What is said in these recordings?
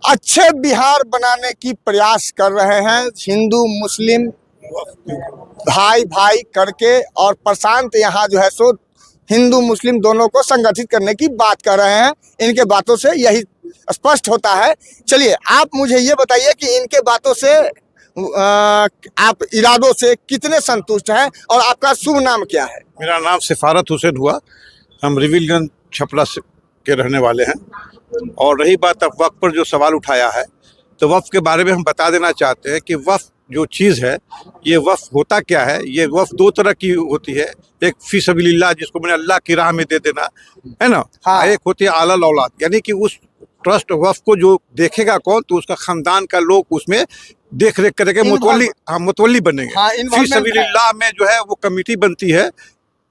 अच्छे बिहार बनाने की प्रयास कर रहे हैं हिंदू मुस्लिम भाई भाई करके, और प्रशांत यहाँ जो है सो हिंदू मुस्लिम दोनों को संगठित करने की बात कर रहे हैं। इनके बातों से यही स्पष्ट होता है। चलिए आप मुझे ये बताइए कि इनके बातों से आप इरादों से कितने संतुष्ट हैं और आपका शुभ नाम क्या है? मेरा नाम सिफारत हुसैन हुआ। हम रिविलगंज छपरा के रहने वाले हैं। और रही बात अब वक्फ पर जो सवाल उठाया है, तो वक्फ के बारे में हम बता देना चाहते हैं कि वक्फ जो चीज़ है, ये वक्फ होता क्या है। ये वक्फ दो तरह की होती है। एक फी सबीलिल्लाह, जिसको मैंने अल्लाह की राह में दे देना है ना। हाँ। एक होती है आलल औलाद, यानी कि उस ट्रस्ट वक्फ को जो देखेगा कौन, तो उसका खानदान का लोग उसमें देख रेख करके मुतवल्ली बनेंगे। हाँ, फी सबीलिल्लाह में जो है वो कमेटी बनती है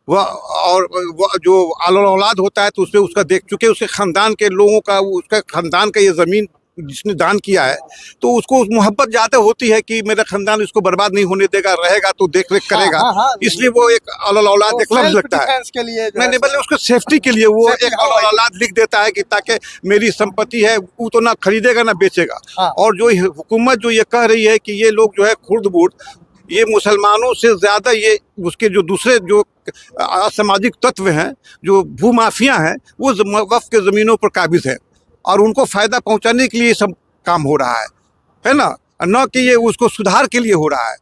वह, और वह जो आलल औलाद होता है तो उसमें उसका देख चुके उसके खानदान के लोगों का, उसका खानदान का ये ज़मीन जिसने दान किया है, तो उसको मोहब्बत ज़्यादा होती है कि मेरा खानदान इसको बर्बाद नहीं होने देगा, रहेगा तो देख रेख करेगा। हाँ, इसलिए वो एक आलल औलाद एक लफ्ज़ लगता है। के लिए नहीं बल्कि उसको सेफ्टी के लिए वो एक आलल औलाद लिख देता है कि ताकि मेरी संपत्ति है वो तो ना खरीदेगा ना बेचेगा। हाँ। और जो हुकूमत जो ये कह रही है कि ये लोग जो है खुर्द बुर्द, ये मुसलमानों से ज़्यादा ये उसके जो दूसरे जो असामाजिक तत्व हैं, जो भूमाफिया हैं, वो वक्फ के ज़मीनों पर काबिज़ हैं और उनको फ़ायदा पहुंचाने के लिए सब काम हो रहा है ना, न कि ये उसको सुधार के लिए हो रहा है।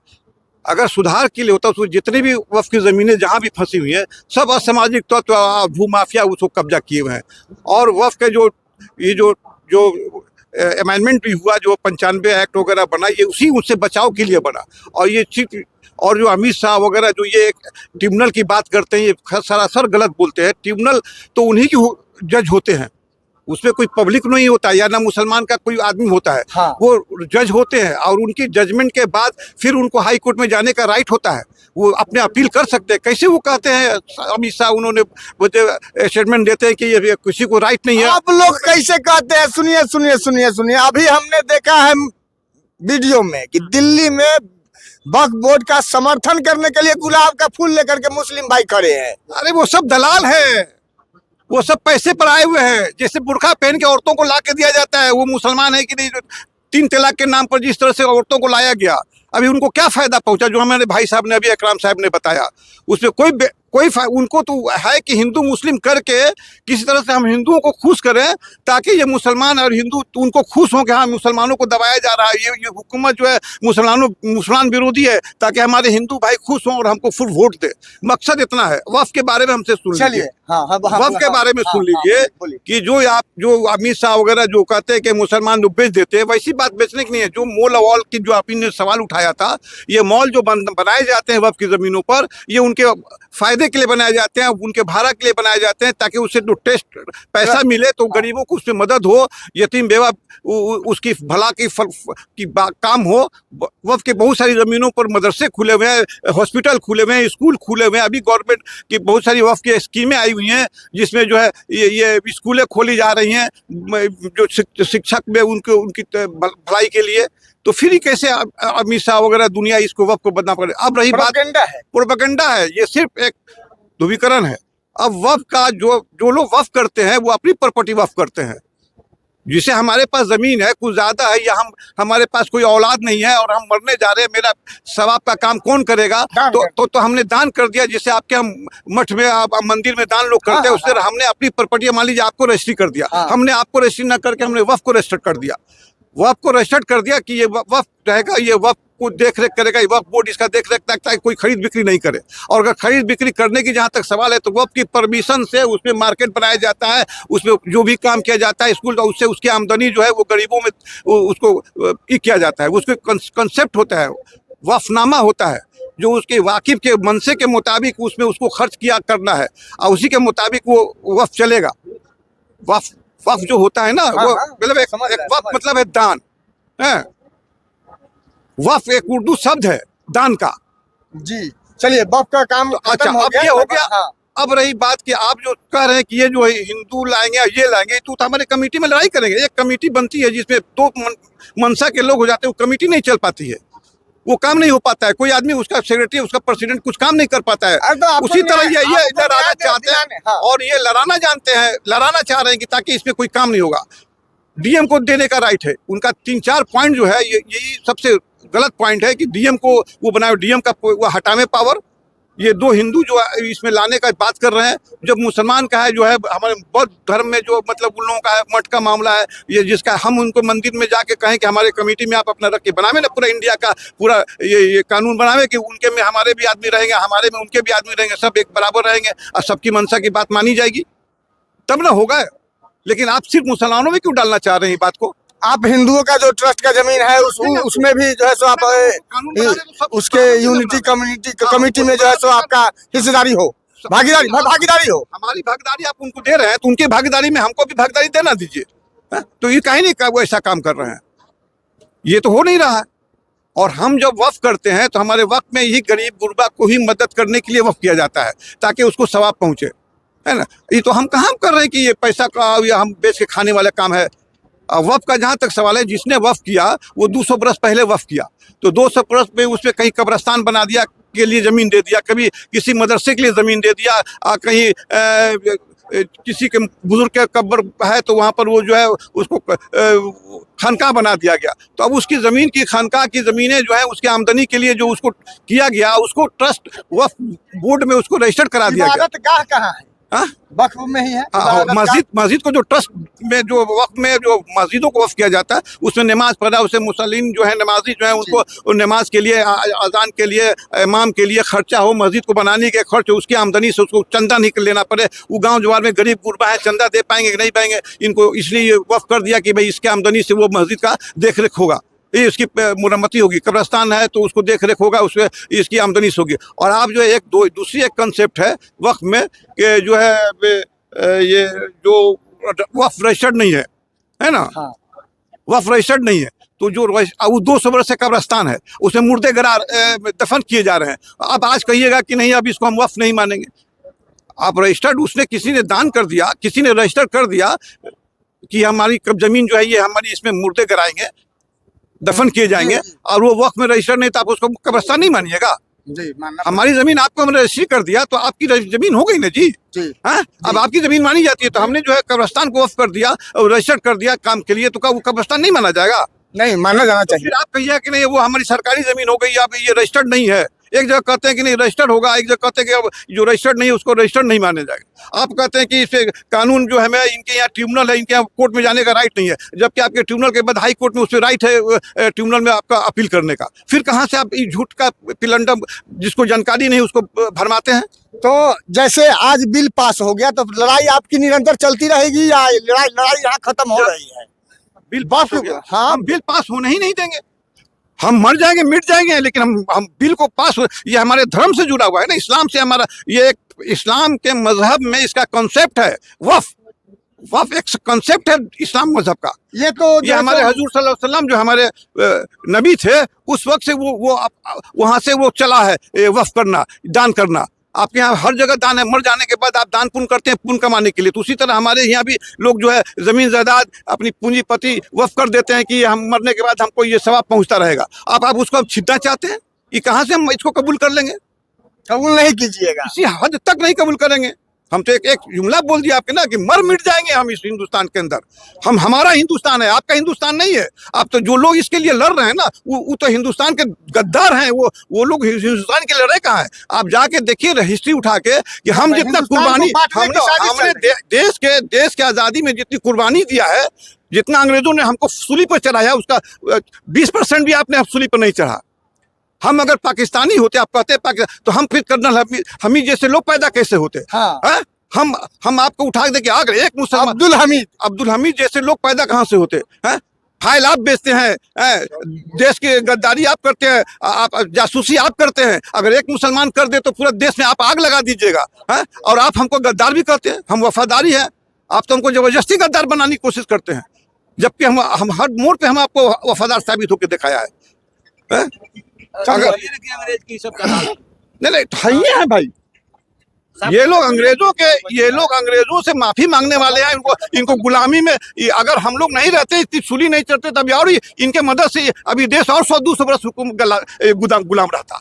अगर सुधार के लिए होता तो जितनी भी वक्फ की ज़मीनें जहाँ भी फंसी हुई हैं, सब असामाजिक तत्व भूमाफिया उसको कब्जा किए हुए हैं। और वक्फ के जो ये जो अमेंडमेंट भी हुआ, जो 95 एक्ट वगैरह बना, ये उसी उससे बचाव के लिए बना। और ये चीज, और जो अमित शाह वगैरह जो ये एक ट्रिब्यूनल की बात करते हैं, ये सरासर गलत बोलते हैं। ट्रिब्यूनल तो उन्हीं की जज होते हैं, उसमें कोई पब्लिक नहीं होता या ना मुसलमान का कोई आदमी होता है। हाँ। वो जज होते हैं और उनकी जजमेंट के बाद फिर उनको हाई कोर्ट में जाने का राइट होता है, वो अपने अपील कर सकते हैं। कैसे वो कहते हैं अमित शाह, उन्होंने स्टेटमेंट देते हैं कि ये किसी को राइट नहीं है। आप लोग कैसे कहते हैं? सुनिए सुनिए सुनिए सुनिए, अभी हमने देखा है वीडियो में कि दिल्ली में वक्फ बोर्ड का समर्थन करने के लिए गुलाब का फूल लेकर के मुस्लिम भाई खड़े हैं। अरे वो सब दलाल है, वो सब पैसे पर आए हुए हैं। जैसे बुर्का पहन के औरतों को ला के दिया जाता है, वो मुसलमान है कि नहीं। 3 तलाक के नाम पर जिस तरह से औरतों को लाया गया, अभी उनको क्या फायदा पहुंचा, जो हमारे भाई साहब ने अभी इकराम साहब ने बताया, उसमें कोई उनको तो है कि हिंदू मुस्लिम करके किसी तरह से हम हिंदुओं को खुश करें, ताकि ये मुसलमान और हिंदू तो उनको खुश हों कि हाँ मुसलमानों को दबाया जा रहा है। ये हुकूमत जो है मुसलमान विरोधी है, ताकि हमारे हिंदू भाई खुश हों और हमको फुल वोट दे। मकसद इतना है। वक्फ के बारे में हमसे सुन लीजिए। वक्फ के बारे में सुन लीजिए कि जो अमित शाह वगैरह जो कहते हैं कि मुसलमान लोग बेच देते हैं, वैसी बात बेचने की नहीं है। जो मॉल वॉल की जो आपने सवाल उठाया था, ये मॉल जो बनाए जाते हैं वक्फ की ज़मीनों पर, ये उनके फायदे के लिए बनाए जाते हैं, उनके भाड़ा के लिए बनाए जाते हैं, ताकि उससे जो टेस्ट पैसा मिले तो गरीबों को उसमें मदद हो, यतीम बेवा उसकी भला की काम हो। वक्फ के बहुत सारी ज़मीनों पर मदरसे खुले हुए हैं, हॉस्पिटल खुले हुए हैं, स्कूल खुले हुए हैं। अभी गवर्नमेंट की बहुत सारी वक्फ की स्कीमें आई हुई हैं, जिसमें जो है ये स्कूलें खोली जा रही हैं, जो शिक्षक में उनकी भलाई के लिए। तो फिर ही कैसे अमित शाह वगैरह दुनिया इसको वक्फ को बदनाम करे। अब रही बात, प्रोपेगेंडा है, ये सिर्फ एक ध्रुवीकरण है। अब वक्फ का जो लोग वक्फ करते हैं, वो अपनी प्रॉपर्टी वक्फ करते हैं। जिसे हमारे पास ज़मीन है कुछ ज़्यादा है, या हमारे पास कोई औलाद नहीं है और हम मरने जा रहे हैं, मेरा सवाब का काम कौन करेगा? तो हमने दान कर दिया। जैसे आपके हम मठ में मंदिर में दान लोग करते हैं, उससे हमने अपनी प्रॉपर्टी, मान लीजिए आपको रजिस्ट्री कर दिया, हमने आपको रजिस्ट्री न करके हमने वक्फ को रजिस्टर कर दिया। वक्फ को रजिस्टर्ड कर दिया कि ये वक्फ रहेगा, ये वक्फ को देख रेख करेगा, ये वक्फ बोर्ड इसका देख रेख रखता है, कोई खरीद बिक्री नहीं करे। और अगर खरीद बिक्री करने की जहाँ तक सवाल है, तो वक्फ की परमिशन से उसमें मार्केट बनाया जाता है, उसमें जो भी काम किया जाता है स्कूल, उससे उसकी आमदनी जो है वो गरीबों में उसको किया जाता है। उसके कंसेप्ट होता है, वक्फनामा होता है, जो उसके वाकिफ के मनसे के मुताबिक उसमें उसको खर्च किया करना है, और उसी के मुताबिक वो वक्फ चलेगा। वक्फ जो होता है ना, वो मतलब एक वक्फ मतलब है दान है। वक्फ एक उर्दू शब्द है दान का। जी चलिए, वक्फ का काम तो अच्छा, अब ये हो गया। अब रही बात कि आप जो कह रहे हैं कि ये जो है हिंदू लाएंगे ये लाएंगे, तो हमारे कमेटी में लड़ाई करेंगे। एक कमेटी बनती है जिसमें 2 मनसा के लोग हो जाते हैं, वो कमेटी नहीं चल पाती है, वो काम नहीं हो पाता है। कोई आदमी, उसका सेक्रेटरी, उसका प्रेसिडेंट कुछ काम नहीं कर पाता है। उसी तरह ये लड़ाना चाहते हैं, और ये लड़ाना जानते हैं, लड़ाना चाह रहे हैं कि ताकि इसमें कोई काम नहीं होगा। डीएम को देने का राइट है। उनका 3-4 पॉइंट जो है यही सबसे गलत पॉइंट है कि डीएम को वो बनाए, डीएम का वो हटावे पावर। ये दो हिंदू जो इसमें लाने का बात कर रहे हैं, जब मुसलमान का है जो है हमारे बौद्ध धर्म में जो मतलब उन लोगों का है मठ का मामला है, ये जिसका हम उनको मंदिर में जाके कहें कि हमारे कमेटी में आप अपना रख के बनावे ना पूरा इंडिया का पूरा ये कानून बनावे कि उनके में हमारे भी आदमी रहेंगे, हमारे में उनके भी आदमी रहेंगे, सब एक बराबर रहेंगे और सबकी मंशा की बात मानी जाएगी, तब ना होगा। लेकिन आप सिर्फ मुसलमानों में क्यों डालना चाह रहे हैं बात को? आप हिंदुओं का जो ट्रस्ट का जमीन है उसमें भी जो है सो आप उसके यूनिटी कमेटी में जो है सो आपका हिस्सेदारी हो, भागीदारी हो। हमारी भागीदारी आप उनको दे रहे हैं तो उनकी भागीदारी में हमको भी भागीदारी देना दीजिए। तो ये कहीं नहीं वो ऐसा काम कर रहे हैं, ये तो हो नहीं रहा है। और हम जब वक्फ करते हैं तो हमारे वक्त में यही गरीब गुरबा को ही मदद करने के लिए वक्फ किया जाता है ताकि उसको सवाब पहुंचे, है ना। ये तो हम कहाँ कर रहे हैं कि ये पैसा का या हम बेच के खाने वाला काम है। वफ़ का जहाँ तक सवाल है, जिसने वफ़ किया वो 200 बरस पहले वफ़ किया, तो 200 बरस में उस पर कहीं कब्रस्तान बना दिया के लिए ज़मीन दे दिया, कभी किसी मदरसे के लिए ज़मीन दे दिया, कहीं किसी के बुजुर्ग के कब्र है तो वहाँ पर वो जो है उसको खानका बना दिया गया। तो अब उसकी ज़मीन की खानका की ज़मीनें जो है उसकी आमदनी के लिए जो उसको किया गया, उसको ट्रस्ट वफ़ बोर्ड में उसको रजिस्टर्ड करा दिया गया। इबादतगाह कहाँ है? वक्फ में ही है। मस्जिद को जो ट्रस्ट में जो वक्त में जो मस्जिदों को वक्फ किया जाता है उसमें नमाज पढ़ा, उसे मुसल्लिन जो है नमाजी जो है उनको नमाज के लिए, अजान के लिए, इमाम के लिए खर्चा हो, मस्जिद को बनाने के खर्च हो, उसकी आमदनी से उसको चंदा निकल लेना पड़े। वो गांव जवार में गरीब गुरबा है, चंदा दे पाएंगे कि नहीं पाएंगे, इनको इसलिए वक्फ कर दिया कि भाई इसके आमदनी से वो मस्जिद का देख रेख होगा, ये इसकी मुरम्मती होगी, कब्रस्तान है तो उसको देख रेख होगा, उसमें इसकी आमदनी से होगी। और आप जो है दूसरी एक कंसेप्ट है वक्फ में कि जो है ये जो वक्फ रजिस्टर्ड नहीं है ना। हाँ। वक्फ रजिस्टर्ड नहीं है तो जो 200 बरस से कब्रस्तान है उसमें मुर्दे गरार दफन किए जा रहे हैं। अब आज कहिएगा कि नहीं अब इसको हम वक्फ नहीं मानेंगे। आप रजिस्टर्ड, उसने किसी ने दान कर दिया, किसी ने रजिस्टर कर दिया कि हमारी जमीन जो है ये हमारी, इसमें मुर्दे गराएंगे, दफन किए जाएंगे, और वो वक्त में रजिस्टर नहीं तो आप उसको कब्रस्तान नहीं मानिएगा। हमारी जमीन आपको हमने रजिस्ट्री कर दिया तो आपकी जमीन हो गई ना जी। हाँ, अब आपकी जमीन मानी जाती है तो हमने जो है कब्रस्तान को वक्फ कर दिया और रजिस्टर कर दिया काम के लिए, तो वो कब्रस्तान नहीं माना जाएगा? नहीं माना जाना चाहिए। फिर आप कहिए कि नहीं वो हमारी सरकारी जमीन हो गई, अब ये रजिस्टर्ड नहीं है। एक जगह कहते हैं कि नहीं रजिस्टर्ड होगा, एक जगह कहते हैं कि अब जो रजिस्टर्ड नहीं है उसको रजिस्टर्ड नहीं माना जाएगा। आप कहते हैं कि इसे कानून जो है मैं इनके यहाँ ट्रिब्यूनल है, इनके यहाँ कोर्ट में जाने का राइट नहीं है, जबकि आपके ट्रिब्यूनल के बाद हाई कोर्ट में उसमें राइट है ट्रिब्यूनल में आपका अपील करने का। फिर कहाँ से आप इस झूठ का पिलंडम जिसको जानकारी नहीं उसको भरमाते हैं? तो जैसे आज बिल पास हो गया तो लड़ाई आपकी निरंतर चलती रहेगी या लड़ाई यहाँ खत्म हो रही है? बिल पास हो गया, हाँ, हम बिल पास होने ही नहीं देंगे। हम मर जाएंगे, मिट जाएंगे, लेकिन हम बिल को पास, ये हमारे धर्म से जुड़ा हुआ है ना, इस्लाम से हमारा, ये एक इस्लाम के मजहब में इसका कॉन्सेप्ट है वफ़ एक कॉन्सेप्ट है इस्लाम मजहब का। ये हमारे हजूर सल्लल्लाहु अलैहि वसल्लम जो हमारे नबी थे उस वक्त से वो वहाँ से वो चला है वफ़ करना, दान करना। आपके यहाँ हर जगह दान है, मर जाने के बाद आप दान पुण्य करते हैं पुण्य कमाने के लिए, तो उसी तरह हमारे यहाँ भी लोग जो है जमीन जायदाद अपनी पूंजीपति वफ़ कर देते हैं कि हम मरने के बाद हमको ये सवाब पहुँचता रहेगा। आप उसको अब छीनना चाहते हैं, ये कहाँ से हम इसको कबूल कर लेंगे? कबूल नहीं कीजिएगा, इसी हद तक नहीं कबूल करेंगे। हम तो एक जुमला बोल दिया आपके ना कि मर मिट जाएंगे हम इस हिंदुस्तान के अंदर। हमारा हिंदुस्तान है, आपका हिंदुस्तान नहीं है। आप तो जो लोग इसके लिए लड़ रहे हैं ना वो तो हिंदुस्तान के गद्दार हैं। वो लोग हिंदुस्तान के लड़े कहाँ हैं? आप जाके देखिए हिस्ट्री उठा के कि हम जितना कुर्बानी हमने देश के आज़ादी में जितनी कुर्बानी दिया है, जितना अंग्रेजों ने हमको सूली पर चढ़ाया उसका 20% भी आपने सूली पर नहीं चढ़ा। हम अगर पाकिस्तानी होते, आप कहते पाकिस्तान, तो हम फिर कर्नल हमीद जैसे लोग पैदा कैसे होते? हाँ। हम आपको उठा दे के आगे एक मुसलमान अब्दुल हमीद जैसे लोग पैदा कहाँ से होते हैं? फाइल आप बेचते हैं, देश की गद्दारी आप करते हैं, आप जासूसी आप करते हैं। अगर एक मुसलमान कर दे तो पूरा देश में आप आग लगा दीजिएगा। और आप हमको गद्दार भी कहते हैं, हम वफादारी है, आप तो हमको जबरदस्ती गद्दार बनाने की कोशिश करते हैं, जबकि हम हर मोड़ पे हम आपको वफादार साबित होकर दिखाया है। अंग्रेज की सब नहीं है भाई, ये लोग अंग्रेजों से माफी मांगने वाले हैं। इनको गुलामी में, अगर हम लोग नहीं रहते, इतनी सूली नहीं चढ़ते, तब और इनके मदद से अभी देश और 100-200 बरस गुलाम रहता।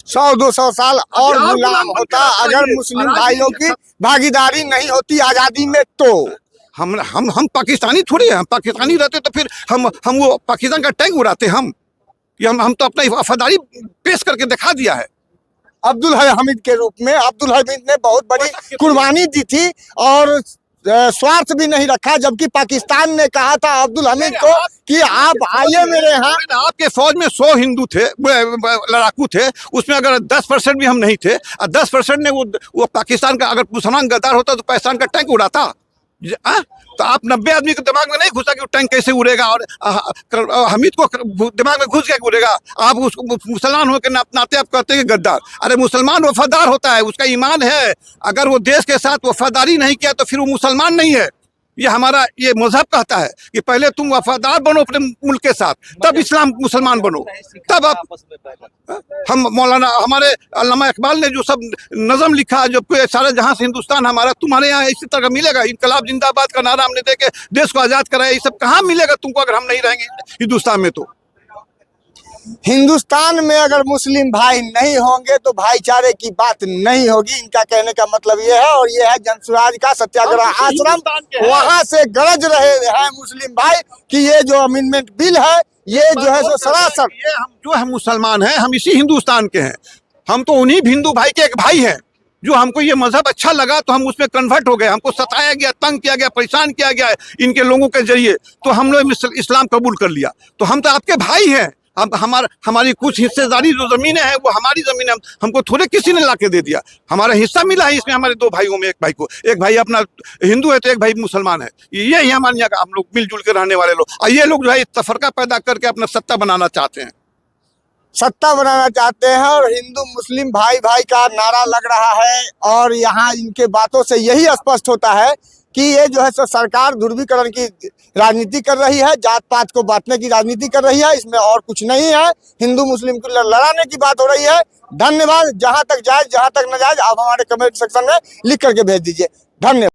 100-200 साल और गुलाम होता अगर मुस्लिम भाइयों की भागीदारी नहीं होती आजादी में। तो हम पाकिस्तानी थोड़ी हैं। हम पाकिस्तानी रहते तो फिर हम वो पाकिस्तान का टैंक उड़ाते हम। ये हम तो अपना वफादारी पेश करके दिखा दिया है। अब्दुल हमीद के रूप में अब्दुल हमीद ने बहुत बड़ी कुर्बानी दी थी और स्वार्थ भी नहीं रखा, जबकि पाकिस्तान ने कहा था अब्दुल हमीद को कि आप आइए मेरे यहाँ। आपके फौज में 100 हिंदू थे, लड़ाकू थे, उसमें अगर 10% भी हम नहीं थे और 10% ने वो पाकिस्तान का अगर मुसलमान गद्दार होता तो पाकिस्तान का टैंक उड़ाता। तो आप 90 आदमी के दिमाग में नहीं घुसा कि वो टैंक कैसे उड़ेगा और हमीद को दिमाग में घुस गया कि उड़ेगा। आप उसको मुसलमान होकर नाते आप कहते हैं गद्दार। अरे मुसलमान वफादार होता है, उसका ईमान है। अगर वो देश के साथ वफादारी नहीं किया तो फिर वो मुसलमान नहीं है। ये हमारा ये मजहब कहता है कि पहले तुम वफादार बनो अपने मुल्क के साथ, तब इस्लाम मुसलमान बनो, तब आप। हम मौलाना हमारे अल्लामा इकबाल ने जो सब नज़म लिखा, जो सारे जहां से हिंदुस्तान हमारा, तुम्हारे यहाँ इसी तरह मिलेगा। इनकलाब जिंदाबाद का नारा हमने दे के देश को आज़ाद कराया, ये सब कहाँ मिलेगा तुमको अगर हम नहीं रहेंगे हिंदुस्तान में। तो हिंदुस्तान में अगर मुस्लिम भाई नहीं होंगे तो भाईचारे की बात नहीं होगी, इनका कहने का मतलब ये है। और ये है जनसुराज का सत्याग्रह आश्रम, वहां से गरज रहे हैं मुस्लिम भाई कि ये जो अमेंडमेंट बिल है ये जो है सो सरासर, ये हम जो है मुसलमान हैं, हम इसी हिंदुस्तान के हैं। हम तो उन्हीं हिंदू भाई के एक भाई हैं जो हमको ये मजहब अच्छा लगा तो हम उसमें कन्वर्ट हो गए। हमको सताया गया, तंग किया गया, परेशान किया गया इनके लोगों के जरिए, तो हम लोग इस्लाम कबूल कर लिया। तो हम तो आपके भाई हैं। अब हमारी कुछ हिस्सेदारी जो जमीनें हैं वो हमारी जमीन है, हमको थोड़े किसी ने लाके दे दिया। हमारा हिस्सा मिला है इसमें हमारे 2 भाइयों में। एक भाई अपना हिंदू है तो एक भाई मुसलमान है। ये हमारे यहाँ का हम लोग मिलजुल के रहने वाले लोग। और ये लोग जो है तफरका पैदा करके अपना सत्ता बनाना चाहते हैं, और हिंदू मुस्लिम भाई भाई का नारा लग रहा है। और यहाँ इनके बातों से यही स्पष्ट होता है कि ये जो है सो सरकार ध्रुवीकरण की राजनीति कर रही है, जात पात को बांटने की राजनीति कर रही है, इसमें और कुछ नहीं है। हिंदू मुस्लिम को लड़ाने की बात हो रही है। धन्यवाद। जहां तक जायज जहां तक न जायज आप हमारे कमेंट सेक्शन में लिख करके भेज दीजिए। धन्यवाद।